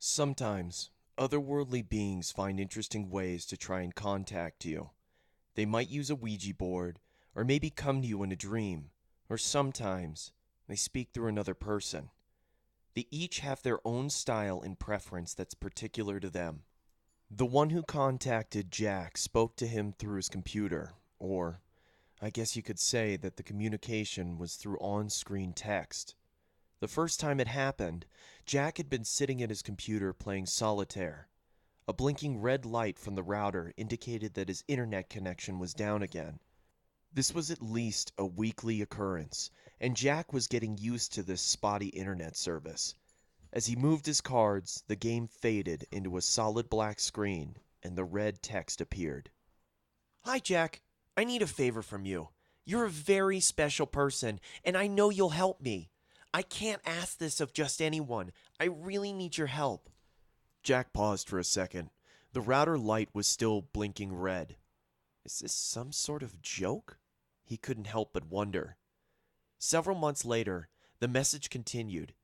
Sometimes, otherworldly beings find interesting ways to try and contact you. They might use a Ouija board, or maybe come to you in a dream, or sometimes they speak through another person. They each have their own style and preference that's particular to them. The one who contacted Jack spoke to him through his computer, or I guess you could say that the communication was through on screen text. The first time it happened, Jack had been sitting at his computer playing solitaire. A blinking red light from the router indicated that his internet connection was down again. This was at least a weekly occurrence, and Jack was getting used to this spotty internet service. As he moved his cards, the game faded into a solid black screen, and the red text appeared. "Hi, Jack. I need a favor from you. You're a very special person, and I know you'll help me. I can't ask this of just anyone. I really need your help." Jack paused for a second. The router light was still blinking red. Is this some sort of joke? He couldn't help but wonder. Several months later, the message continued.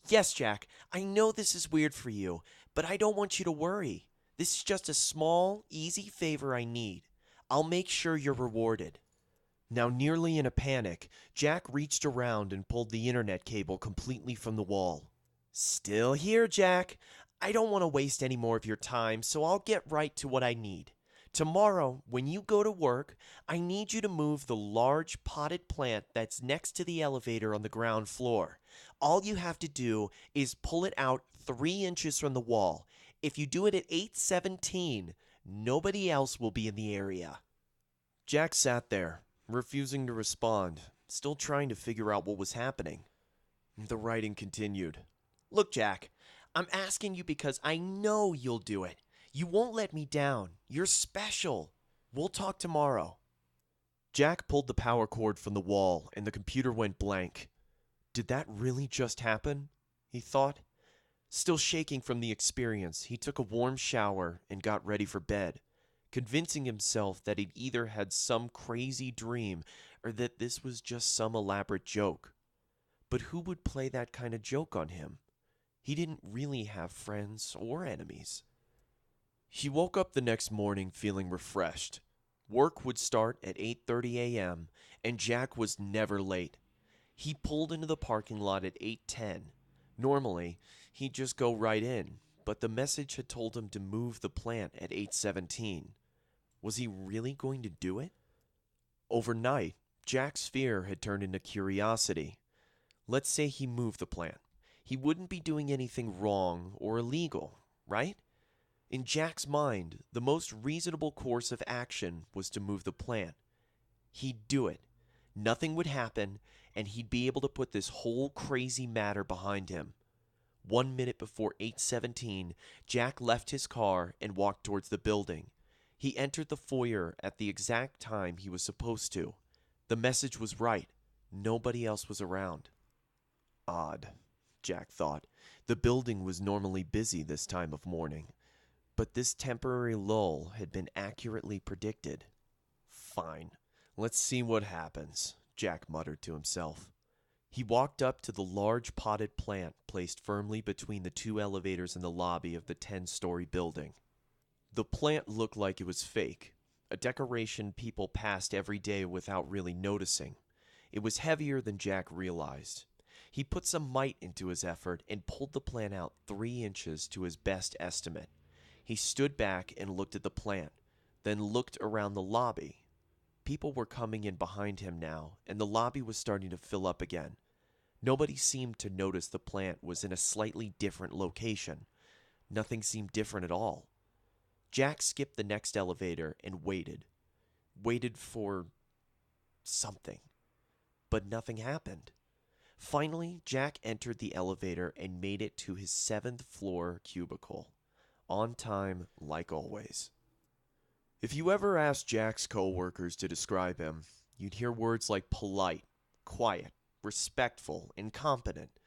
"Yes, Jack, I know this is weird for you, but I don't want you to worry. This is just a small, easy favor I need. I'll make sure you're rewarded." Now, nearly in a panic, Jack reached around and pulled the internet cable completely from the wall. "Still here, Jack. I don't want to waste any more of your time, so I'll get right to what I need. Tomorrow, when you go to work, I need you to move the large potted plant that's next to the elevator on the ground floor. All you have to do is pull it out 3 inches from the wall. If you do it at 8:17, nobody else will be in the area." Jack sat there, refusing to respond, still trying to figure out what was happening. The writing continued. "Look, Jack, I'm asking you because I know you'll do it. You won't let me down. You're special. We'll talk tomorrow." Jack pulled the power cord from the wall, and the computer went blank. Did that really just happen? He thought. Still shaking from the experience, he took a warm shower and got ready for bed, convincing himself that he'd either had some crazy dream or that this was just some elaborate joke. But who would play that kind of joke on him? He didn't really have friends or enemies. He woke up the next morning feeling refreshed. Work would start at 8:30 a.m., and Jack was never late. He pulled into the parking lot at 8:10. Normally, he'd just go right in, but the message had told him to move the plant at 8:17. Was he really going to do it? Overnight, Jack's fear had turned into curiosity. Let's say he moved the plant. He wouldn't be doing anything wrong or illegal, right? In Jack's mind, the most reasonable course of action was to move the plant. He'd do it. Nothing would happen, and he'd be able to put this whole crazy matter behind him. 1 minute before 8:17, Jack left his car and walked towards the building. He entered the foyer at the exact time he was supposed to. The message was right. Nobody else was around. Odd, Jack thought. The building was normally busy this time of morning. But this temporary lull had been accurately predicted. Fine, let's see what happens, Jack muttered to himself. He walked up to the large potted plant placed firmly between the 2 elevators in the lobby of the 10-story building. The plant looked like it was fake, a decoration people passed every day without really noticing. It was heavier than Jack realized. He put some might into his effort and pulled the plant out 3 inches to his best estimate. He stood back and looked at the plant, then looked around the lobby. People were coming in behind him now, and the lobby was starting to fill up again. Nobody seemed to notice the plant was in a slightly different location. Nothing seemed different at all. Jack skipped the next elevator and waited. Waited for something. But nothing happened. Finally, Jack entered the elevator and made it to his 7th-floor cubicle. On time, like always. If you ever asked Jack's coworkers to describe him, you'd hear words like polite, quiet, respectful, and competent.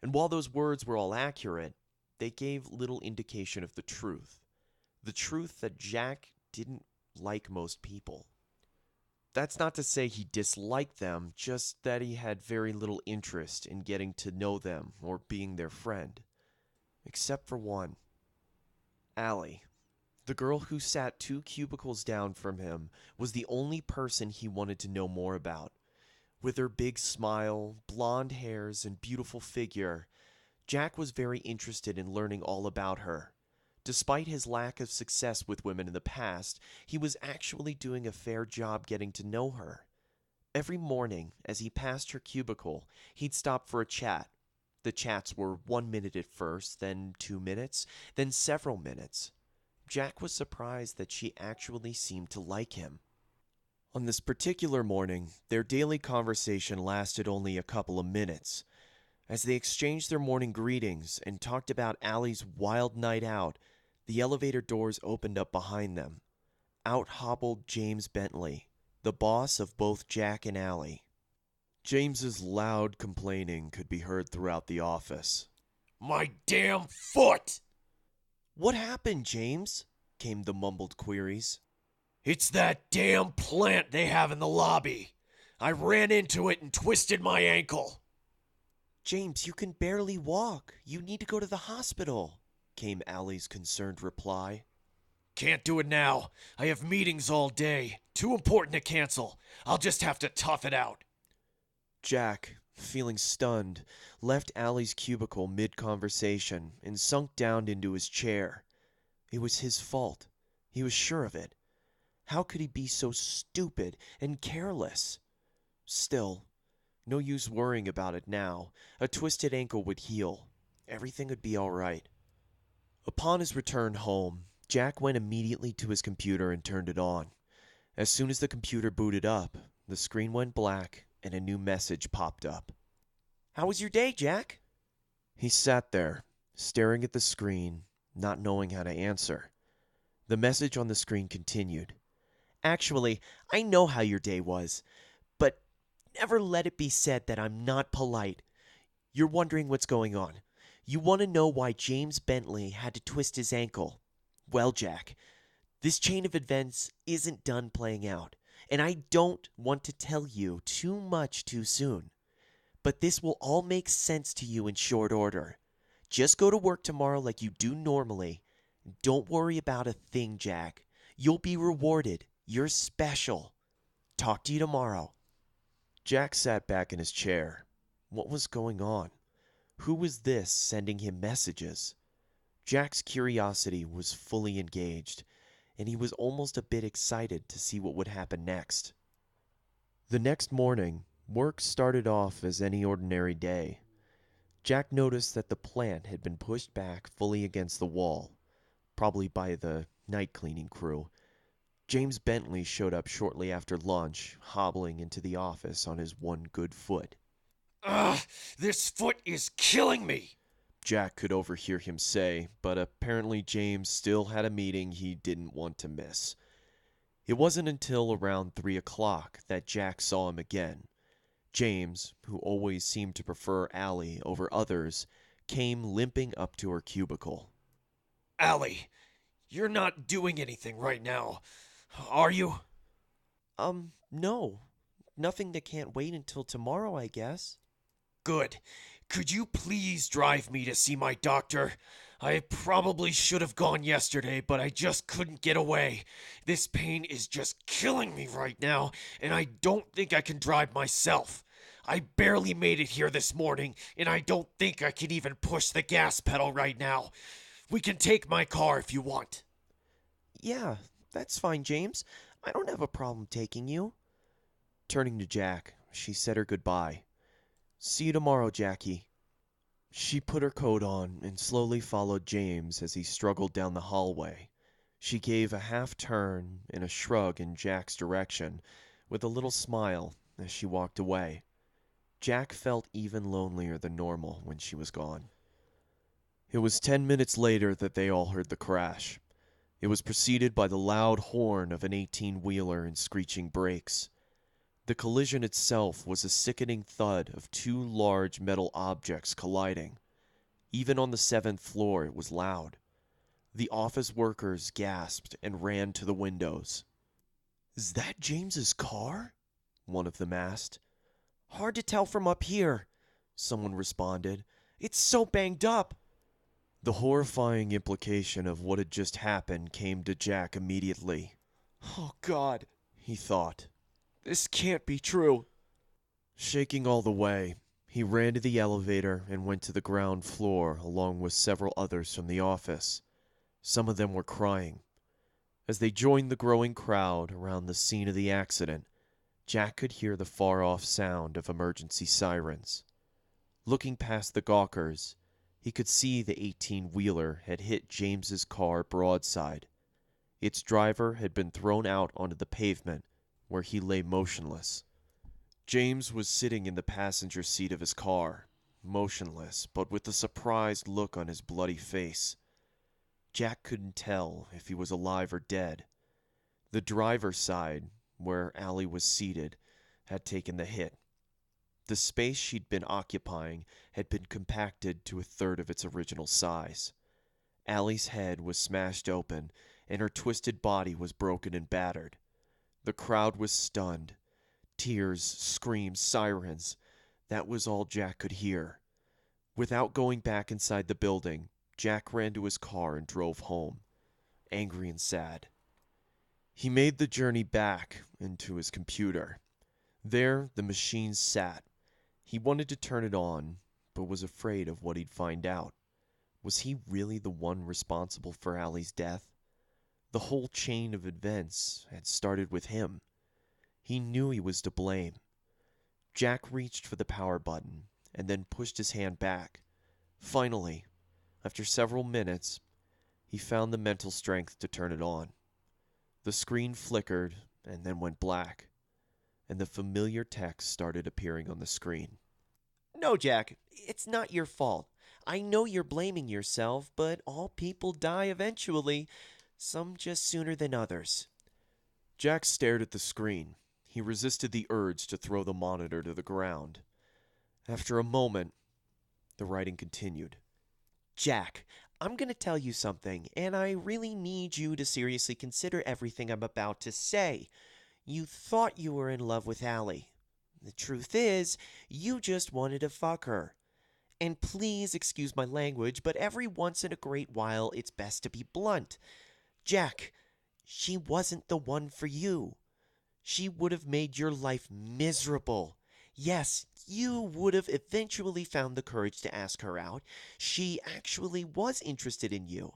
And while those words were all accurate, they gave little indication of the truth. The truth that Jack didn't like most people. That's not to say he disliked them, just that he had very little interest in getting to know them or being their friend. except for one. Allie, the girl who sat 2 cubicles down from him, was the only person he wanted to know more about. With her big smile, blonde hairs, and beautiful figure, Jack was very interested in learning all about her. Despite his lack of success with women in the past, he was actually doing a fair job getting to know her. Every morning, as he passed her cubicle, he'd stop for a chat. The chats were 1 minute at first, then 2 minutes, then several minutes. Jack was surprised that she actually seemed to like him. On this particular morning, their daily conversation lasted only a couple of minutes. As they exchanged their morning greetings and talked about Allie's wild night out, the elevator doors opened up behind them. Out hobbled James Bentley, the boss of both Jack and Allie. James's loud complaining could be heard throughout the office. My damn foot! What happened, James? Came the mumbled queries. It's that damn plant they have in the lobby. I ran into it and twisted my ankle. James, you can barely walk. You need to go to the hospital, came Allie's concerned reply. Can't do it now. I have meetings all day. Too important to cancel. I'll just have to tough it out. Jack, feeling stunned, left Allie's cubicle mid-conversation and sunk down into his chair. It was his fault. He was sure of it. How could he be so stupid and careless? Still, no use worrying about it now. A twisted ankle would heal. Everything would be all right. Upon his return home, Jack went immediately to his computer and turned it on. As soon as the computer booted up, the screen went black and a new message popped up. How was your day, Jack? He sat there, staring at the screen, not knowing how to answer. The message on the screen continued. Actually, I know how your day was, but never let it be said that I'm not polite. You're wondering what's going on. You want to know why James Bentley had to twist his ankle. Well, Jack, this chain of events isn't done playing out, and I don't want to tell you too much too soon. But this will all make sense to you in short order. Just go to work tomorrow like you do normally. Don't worry about a thing, Jack. You'll be rewarded. You're special. Talk to you tomorrow. Jack sat back in his chair. What was going on? Who was this sending him messages? Jack's curiosity was fully engaged, and he was almost a bit excited to see what would happen next. The next morning, work started off as any ordinary day. Jack noticed that the plant had been pushed back fully against the wall, probably by the night cleaning crew. James Bentley showed up shortly after lunch, hobbling into the office on his one good foot. Ugh, this foot is killing me, Jack could overhear him say, but apparently James still had a meeting he didn't want to miss. It wasn't until around 3 o'clock that Jack saw him again. James, who always seemed to prefer Allie over others, came limping up to her cubicle. Allie, you're not doing anything right now, are you? No. Nothing that can't wait until tomorrow, I guess. Good. Could you please drive me to see my doctor? I probably should have gone yesterday, but I just couldn't get away. This pain is just killing me right now, and I don't think I can drive myself. I barely made it here this morning, and I don't think I can even push the gas pedal right now. We can take my car if you want. Yeah, that's fine, James. I don't have a problem taking you. Turning to Jack, she said her goodbye. See you tomorrow, Jackie. She put her coat on and slowly followed James as he struggled down the hallway. She gave a half turn and a shrug in Jack's direction, with a little smile as she walked away. Jack felt even lonelier than normal when she was gone. It was 10 minutes later that they all heard the crash. It was preceded by the loud horn of an 18-wheeler and screeching brakes. The collision itself was a sickening thud of 2 large metal objects colliding. Even on the 7th floor, it was loud. The office workers gasped and ran to the windows. "Is that James's car?" one of them asked. "Hard to tell from up here," someone responded. "It's so banged up." The horrifying implication of what had just happened came to Jack immediately. Oh, God, He thought. this can't be true. Shaking all the way, he ran to the elevator and went to the ground floor along with several others from the office. Some of them were crying. As they joined the growing crowd around the scene of the accident, Jack could hear the far-off sound of emergency sirens. Looking past the gawkers, he could see the 18-wheeler had hit James's car broadside. Its driver had been thrown out onto the pavement, where he lay motionless. James was sitting in the passenger seat of his car, motionless, but with a surprised look on his bloody face. Jack couldn't tell if he was alive or dead. The driver's side, where Allie was seated, had taken the hit. The space she'd been occupying had been compacted to a third of its original size. Allie's head was smashed open, and her twisted body was broken and battered. The crowd was stunned. Tears, screams, sirens. That was all Jack could hear. Without going back inside the building, Jack ran to his car and drove home, angry and sad. He made the journey back into his computer. There, the machine sat. He wanted to turn it on, but was afraid of what he'd find out. Was he really the one responsible for Allie's death? The whole chain of events had started with him. He knew he was to blame. Jack reached for the power button and then pushed his hand back. Finally, after several minutes, he found the mental strength to turn it on. The screen flickered and then went black, and the familiar text started appearing on the screen. No, Jack, it's not your fault. I know you're blaming yourself, but all people die eventually, some just sooner than others. Jack stared at the screen. He resisted the urge to throw the monitor to the ground. After a moment, the writing continued. Jack, I'm going to tell you something, and I really need you to seriously consider everything I'm about to say. You thought you were in love with Allie. The truth is, you just wanted to fuck her. And please excuse my language, but every once in a great while, it's best to be blunt. Jack, she wasn't the one for you. She would have made your life miserable. Yes, you would have eventually found the courage to ask her out. She actually was interested in you.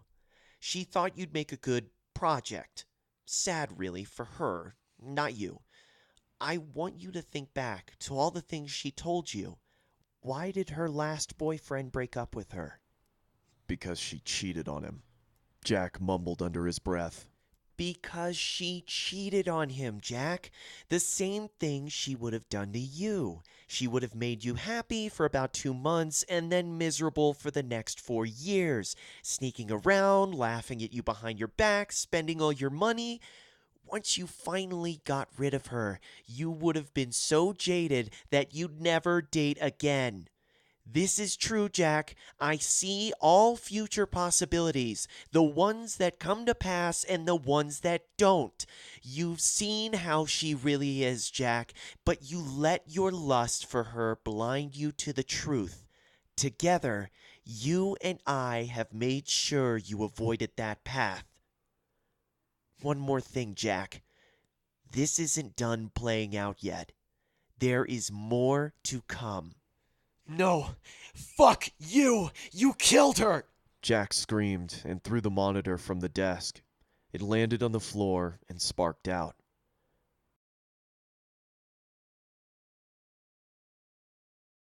She thought you'd make a good project. Sad, really, for her, not you. I want you to think back to all the things she told you. Why did her last boyfriend break up with her? Because she cheated on him. Jack mumbled under his breath. Because she cheated on him, Jack. The same thing she would have done to you. She would have made you happy for about 2 months and then miserable for the next 4 years, sneaking around, laughing at you behind your back, spending all your money. Once you finally got rid of her, you would have been so jaded that you'd never date again. This is true, Jack. I see all future possibilities, the ones that come to pass and the ones that don't. You've seen how she really is, Jack, but you let your lust for her blind you to the truth. Together, you and I have made sure you avoided that path. One more thing, Jack. This isn't done playing out yet. There is more to come. No! Fuck you! You killed her! Jack screamed and threw the monitor from the desk. It landed on the floor and sparked out.